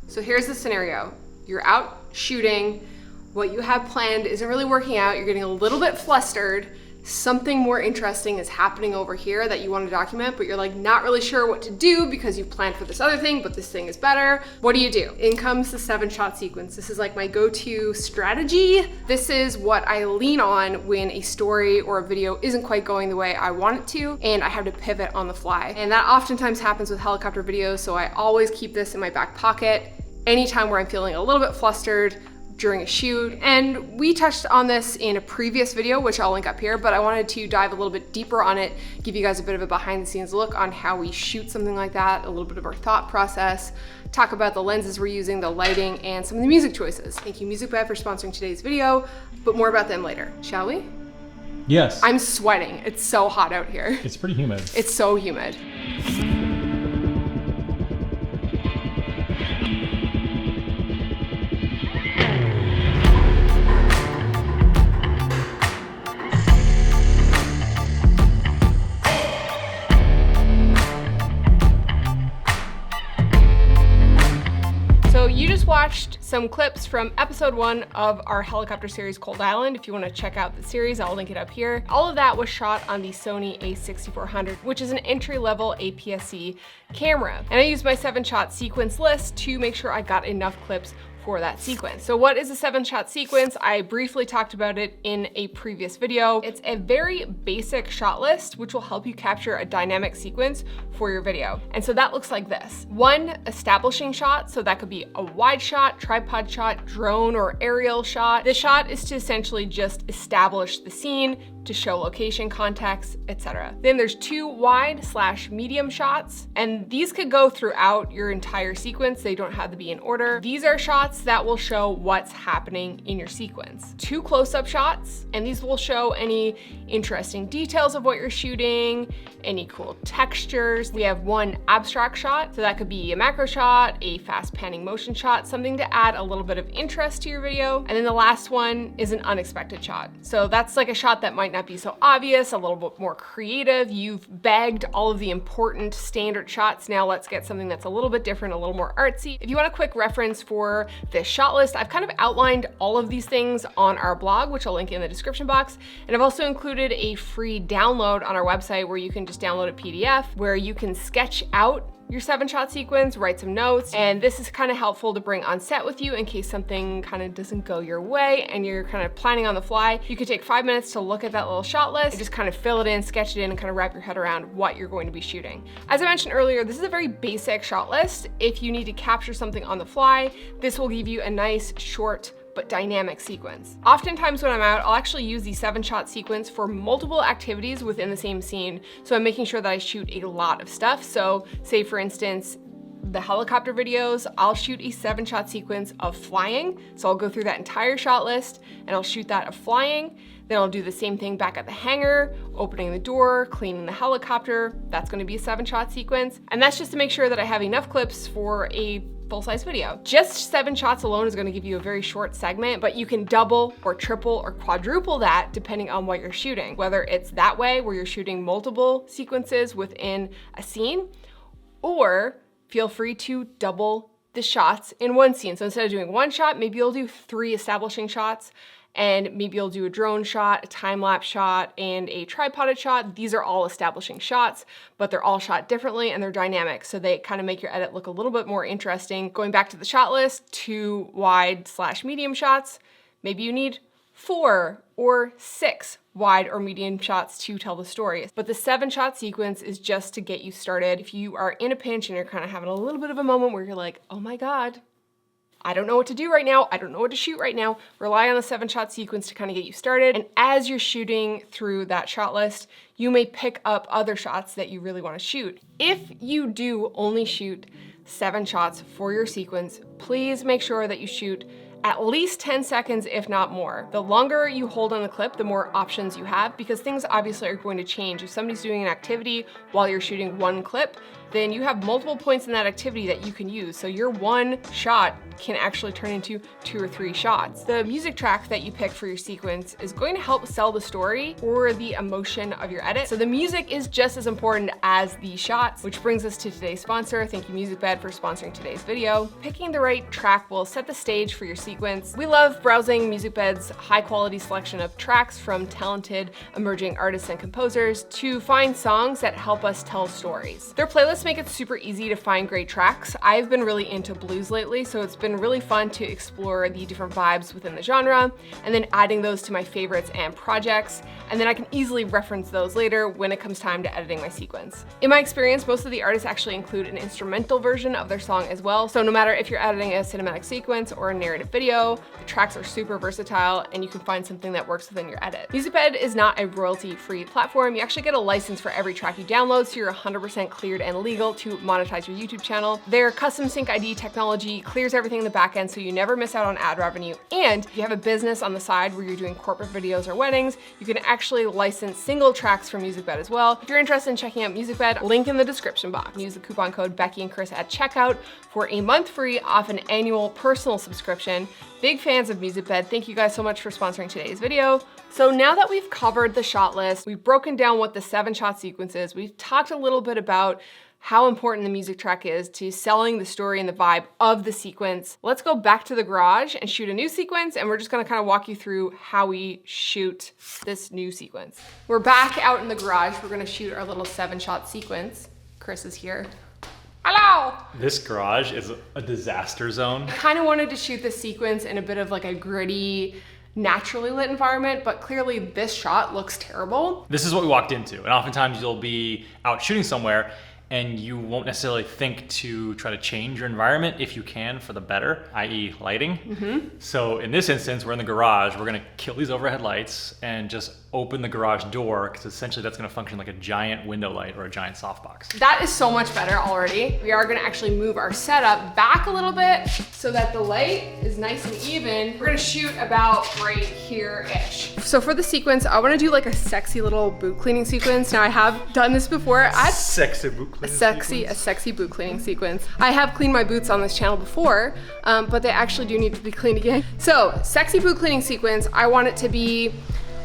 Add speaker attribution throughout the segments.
Speaker 1: So here's the scenario. You're out shooting, what you have planned isn't really working out, you're getting a little bit flustered, something more interesting is happening over here that you want to document, but you're like not really sure what to do because you planned for this other thing, but this thing is better. What do? In comes the 7-shot sequence. This is like my go-to strategy. This is what I lean on when a story or a video isn't quite going the way I want it to, and I have to pivot on the fly. And that oftentimes happens with helicopter videos, so I always keep this in my back pocket anytime where I'm feeling a little bit flustered during a shoot. And we touched on this in a previous video, which I'll link up here, but I wanted to dive a little bit deeper on it, give you guys a bit of a behind the scenes look on how we shoot something like that, a little bit of our thought process, talk about the lenses we're using, the lighting, and some of the music choices. Thank you Music Bed for sponsoring today's video, but more about them later, shall we?
Speaker 2: Yes.
Speaker 1: I'm sweating, it's so hot out here.
Speaker 2: It's pretty humid.
Speaker 1: It's so humid. You just watched some clips from episode 1 of our helicopter series Cold Island. If you want to check out the series, I'll link it up here. All of that was shot on the Sony a6400, which is an entry-level APS-C camera. And I used my 7-shot sequence list to make sure I got enough clips for that sequence. So what is a 7-shot sequence? I briefly talked about it in a previous video. It's a very basic shot list, which will help you capture a dynamic sequence for your video. And so that looks like this. 1 establishing shot, so that could be a wide shot, tripod shot, drone or aerial shot. The shot is to essentially just establish the scene, to show location, context, etc. Then there's 2 wide/medium shots, and these could go throughout your entire sequence. They don't have to be in order. These are shots that will show what's happening in your sequence. 2 close-up shots, and these will show any interesting details of what you're shooting, any cool textures. We have 1 abstract shot, so that could be a macro shot, a fast panning motion shot, something to add a little bit of interest to your video. And then the last one is an unexpected shot. So that's like a shot that might not be so obvious, a little bit more creative. You've bagged all of the important standard shots. Now let's get something that's a little bit different, a little more artsy. If you want a quick reference for this shot list, I've kind of outlined all of these things on our blog, which I'll link in the description box. And I've also included a free download on our website where you can just download a PDF where you can sketch out your 7-shot sequence, write some notes, and this is kind of helpful to bring on set with you in case something kind of doesn't go your way and you're kind of planning on the fly. You could take 5 minutes to look at that little shot list and just kind of fill it in, sketch it in, and kind of wrap your head around what you're going to be shooting. As I mentioned earlier, this is a very basic shot list. If you need to capture something on the fly, this will give you a nice, short, but dynamic sequence. Oftentimes when I'm out, I'll actually use the 7-shot sequence for multiple activities within the same scene. So I'm making sure that I shoot a lot of stuff. So say for instance, the helicopter videos, I'll shoot a 7-shot sequence of flying. So I'll go through that entire shot list and I'll shoot that of flying. Then I'll do the same thing back at the hangar, opening the door, cleaning the helicopter. That's gonna be a 7-shot sequence. And that's just to make sure that I have enough clips for a full-size video. Just 7 shots alone is gonna give you a very short segment, but you can double or triple or quadruple that depending on what you're shooting. Whether it's that way where you're shooting multiple sequences within a scene, or feel free to double the shots in one scene. So instead of doing 1 shot, maybe you'll do 3 establishing shots, and maybe you'll do a drone shot, a time-lapse shot, and a tripoded shot. These are all establishing shots, but they're all shot differently and they're dynamic, so they kind of make your edit look a little bit more interesting. Going back to the shot list, 2 wide/medium shots, maybe you need 4 or 6 wide or medium shots to tell the story. But the 7-shot sequence is just to get you started. If you are in a pinch and you're kind of having a little bit of a moment where you're like, oh my God, I don't know what to do right now, I don't know what to shoot right now, rely on the 7-shot sequence to kind of get you started. And as you're shooting through that shot list, you may pick up other shots that you really want to shoot. If you do only shoot 7 shots for your sequence, please make sure that you shoot at least 10 seconds, if not more. The longer you hold on the clip, the more options you have, because things obviously are going to change. If somebody's doing an activity while you're shooting 1 clip, then you have multiple points in that activity that you can use. So your one shot can actually turn into 2 or 3 shots. The music track that you pick for your sequence is going to help sell the story or the emotion of your edit. So the music is just as important as the shots, which brings us to today's sponsor. Thank you, MusicBed, for sponsoring today's video. Picking the right track will set the stage for your sequence. We love browsing MusicBed's high-quality selection of tracks from talented emerging artists and composers to find songs that help us tell stories. Their playlists make it super easy to find great tracks. I've been really into blues lately, so it's been really fun to explore the different vibes within the genre and then adding those to my favorites and projects, and then I can easily reference those later when it comes time to editing my sequence. In my experience, most of the artists actually include an instrumental version of their song as well, so no matter if you're editing a cinematic sequence or a narrative video, the tracks are super versatile and you can find something that works within your edit. MusicBed is not a royalty-free platform. You actually get a license for every track you download, so you're 100% cleared and legal to monetize your YouTube channel. Their custom sync ID technology clears everything in the back end so you never miss out on ad revenue. And if you have a business on the side where you're doing corporate videos or weddings, you can actually license single tracks from MusicBed as well. If you're interested in checking out MusicBed, link in the description box. Use the coupon code Becky and Chris at checkout for a month free off an annual personal subscription. Big fans of MusicBed. Thank you guys so much for sponsoring today's video. So now that we've covered the shot list, we've broken down what the 7-shot sequence is, we've talked a little bit about how important the music track is to selling the story and the vibe of the sequence. Let's go back to the garage and shoot a new sequence, and we're just gonna kind of walk you through how we shoot this new sequence. We're back out in the garage. We're gonna shoot our little 7-shot sequence. Chris is here. Hello!
Speaker 2: This garage is a disaster zone.
Speaker 1: I kind of wanted to shoot this sequence in a bit of like a gritty, naturally lit environment, but clearly this shot looks terrible.
Speaker 2: This is what we walked into, and oftentimes you'll be out shooting somewhere and you won't necessarily think to try to change your environment if you can for the better, i.e. lighting. So in this instance, we're in the garage. We're gonna kill these overhead lights and just open the garage door, because essentially that's gonna function like a giant window light or a giant softbox.
Speaker 1: That is so much better already. We are gonna actually move our setup back a little bit so that the light is nice and even. We're gonna shoot about right here-ish. So for the sequence, I wanna do like a sexy little boot cleaning sequence. Now I have done this before.
Speaker 2: Sexy boot cleaning sequence.
Speaker 1: A sexy boot cleaning sequence. I have cleaned my boots on this channel before, but they actually do need to be cleaned again. So sexy boot cleaning sequence, I want it to be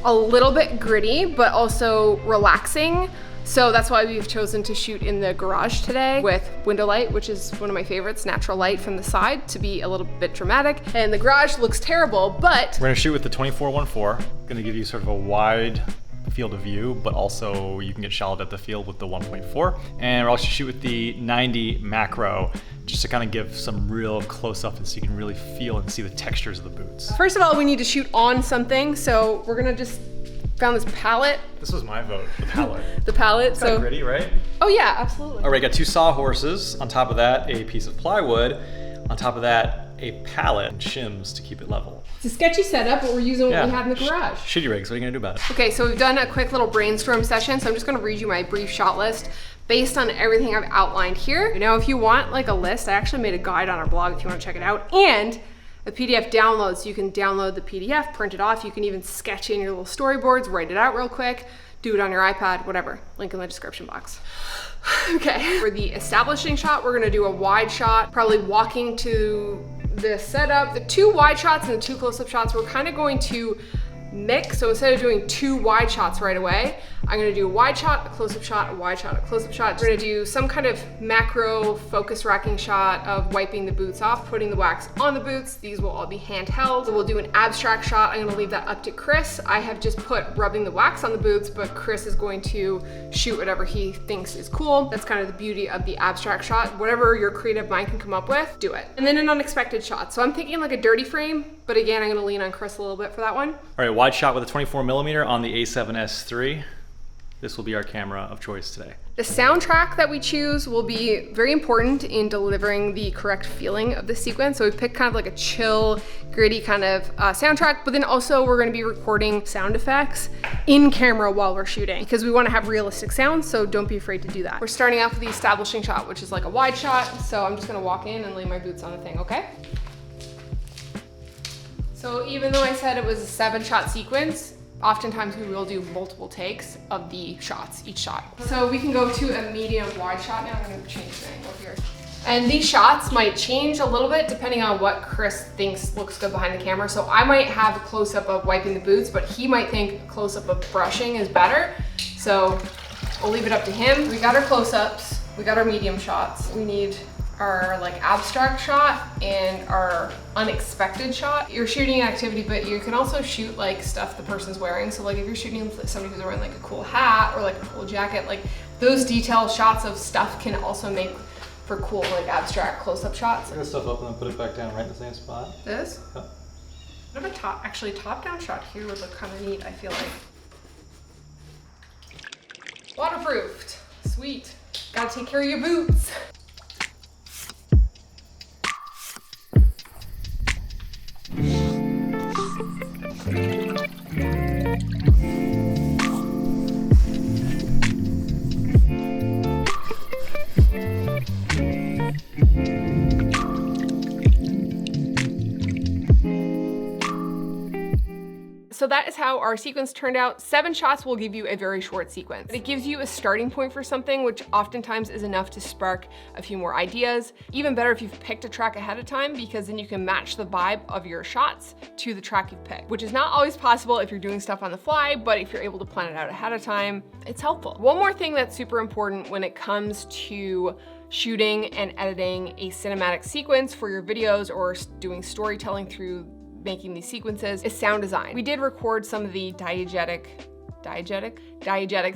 Speaker 1: a little bit gritty, but also relaxing. So that's why we've chosen to shoot in the garage today with window light, which is one of my favorites, natural light from the side to be a little bit dramatic. And the garage looks terrible, but
Speaker 2: we're gonna shoot with the 24-1.4. Gonna give you sort of a wide field of view, but also you can get shallow depth of field with the 1.4. And we're also shoot with the 90 macro, just to kind of give some real close up and so you can really feel and see the textures of the boots.
Speaker 1: First of all, we need to shoot on something. So we're gonna just found this palette.
Speaker 2: This was my vote, the palette.
Speaker 1: The palette,
Speaker 2: it's kind of gritty, right?
Speaker 1: Oh yeah, absolutely.
Speaker 2: All right, got 2 sawhorses. On top of that, a piece of plywood. On top of that, a pallet and shims to keep it level.
Speaker 1: It's a sketchy setup, but we're using what we have in the garage.
Speaker 2: Shitty rigs, what are you gonna do about it?
Speaker 1: Okay, so we've done a quick little brainstorm session, so I'm just gonna read you my brief shot list based on everything I've outlined here. Now, if you want like a list, I actually made a guide on our blog if you wanna check it out, and a PDF download, so you can download the PDF, print it off, you can even sketch in your little storyboards, write it out real quick, do it on your iPad, whatever. Link in the description box. Okay, for the establishing shot, we're gonna do a wide shot, probably walking to the setup. The 2 wide shots and the 2 close-up shots, we're kind of going to mix. So instead of doing 2 wide shots right away, I'm gonna do a wide shot, a close-up shot, a wide shot, a close-up shot. We're gonna do some kind of macro focus racking shot of wiping the boots off, putting the wax on the boots. These will all be handheld. So we'll do an abstract shot. I'm gonna leave that up to Chris. I have just put rubbing the wax on the boots, but Chris is going to shoot whatever he thinks is cool. That's kind of the beauty of the abstract shot. Whatever your creative mind can come up with, do it. And then an unexpected shot. So I'm thinking like a dirty frame, but again, I'm gonna lean on Chris a little bit for that one.
Speaker 2: All right, wide shot with a 24mm on the A7S III. This will be our camera of choice today.
Speaker 1: The soundtrack that we choose will be very important in delivering the correct feeling of the sequence. So we picked kind of like a chill, gritty kind of soundtrack, but then also we're gonna be recording sound effects in camera while we're shooting because we wanna have realistic sounds, so don't be afraid to do that. We're starting off with the establishing shot, which is like a wide shot. So I'm just gonna walk in and lay my boots on the thing, okay? So even though I said it was a 7-shot sequence, Oftentimes we will do multiple takes of the shots, each shot. So we can go to a medium wide shot now. I'm gonna change the angle here. And these shots might change a little bit depending on what Chris thinks looks good behind the camera. So I might have a close-up of wiping the boots, but he might think a close-up of brushing is better. So I'll leave it up to him. We got our close-ups, we got our medium shots. We need our like abstract shot and our unexpected shot. You're shooting an activity, but you can also shoot like stuff the person's wearing. So like if you're shooting somebody who's wearing like a cool hat or like a cool jacket, like those detail shots of stuff can also make for cool like abstract close-up shots.
Speaker 2: Pick this stuff up and then put it back down right in the same spot.
Speaker 1: This?
Speaker 2: Yep.
Speaker 1: What if a top-down shot here would look kind of neat, I feel like. Waterproofed, sweet. Gotta take care of your boots. So that is how our sequence turned out. 7 shots will give you a very short sequence. It gives you a starting point for something, which oftentimes is enough to spark a few more ideas. Even better if you've picked a track ahead of time, because then you can match the vibe of your shots to the track you've picked, which is not always possible if you're doing stuff on the fly, but if you're able to plan it out ahead of time, it's helpful. One more thing that's super important when it comes to shooting and editing a cinematic sequence for your videos or doing storytelling through making these sequences is sound design. We did record some of the diegetic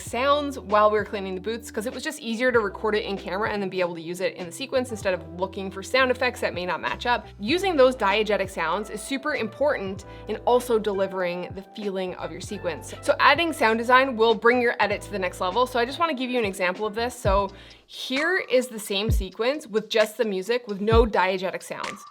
Speaker 1: sounds while we were cleaning the boots, because it was just easier to record it in camera and then be able to use it in the sequence instead of looking for sound effects that may not match up. Using those diegetic sounds is super important in also delivering the feeling of your sequence. So adding sound design will bring your edit to the next level. So I just want to give you an example of this. So here is the same sequence with just the music with no diegetic sounds.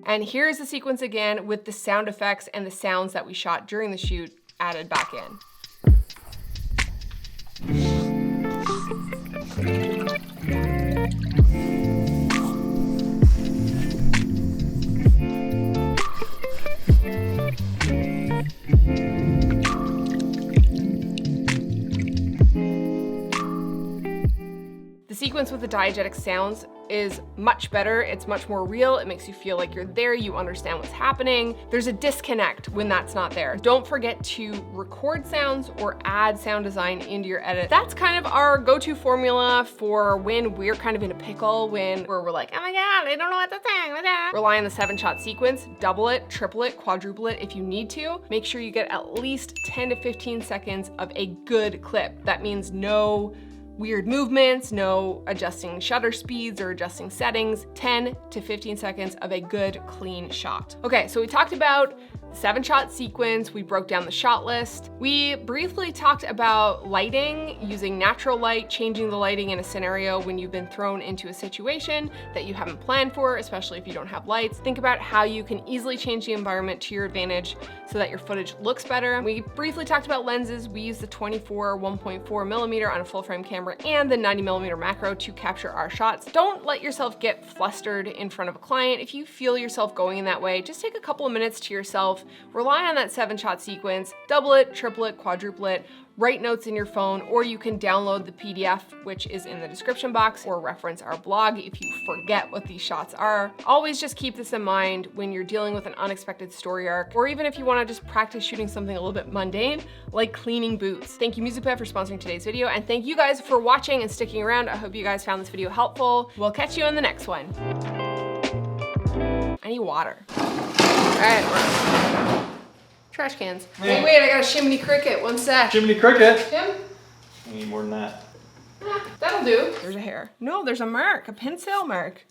Speaker 1: And here's the sequence again with the sound effects and the sounds that we shot during the shoot added back in. The sequence with the diegetic sounds is much better. It's much more real. It makes you feel like you're there. You understand what's happening. There's a disconnect when that's not there. Don't forget to record sounds or add sound design into your edit. That's kind of our go-to formula for when we're kind of in a pickle, when we're like, oh my God, I don't know what to think. Rely on the 7-shot sequence, double it, triple it, quadruple it if you need to. Make sure you get at least 10 to 15 seconds of a good clip. That means no weird movements, no adjusting shutter speeds or adjusting settings, 10 to 15 seconds of a good, clean shot. Okay, so we talked about the 7-shot sequence, we broke down the shot list. We briefly talked about lighting, using natural light, changing the lighting in a scenario when you've been thrown into a situation that you haven't planned for, especially if you don't have lights. Think about how you can easily change the environment to your advantage so that your footage looks better. We briefly talked about lenses. We use the 24 1.4 millimeter on a full frame camera and the 90 millimeter macro to capture our shots. Don't let yourself get flustered in front of a client. If you feel yourself going in that way, just take a couple of minutes to yourself, rely on that 7-shot sequence, double it, triple it, quadruple it, write notes in your phone, or you can download the PDF, which is in the description box, or reference our blog if you forget what these shots are. Always just keep this in mind when you're dealing with an unexpected story arc, or even if you want to just practice shooting something a little bit mundane, like cleaning boots. Thank you MusicBed for sponsoring today's video, and thank you guys for watching and sticking around. I hope you guys found this video helpful. We'll catch you on the next one. I need water. All right, trash cans.
Speaker 2: Yeah.
Speaker 1: Wait, I got a Shimmy Cricket. One sec.
Speaker 2: Jiminy Cricket.
Speaker 1: Jim?
Speaker 2: I need more than that.
Speaker 1: That'll do. There's a hair. No, there's a mark, a pencil mark.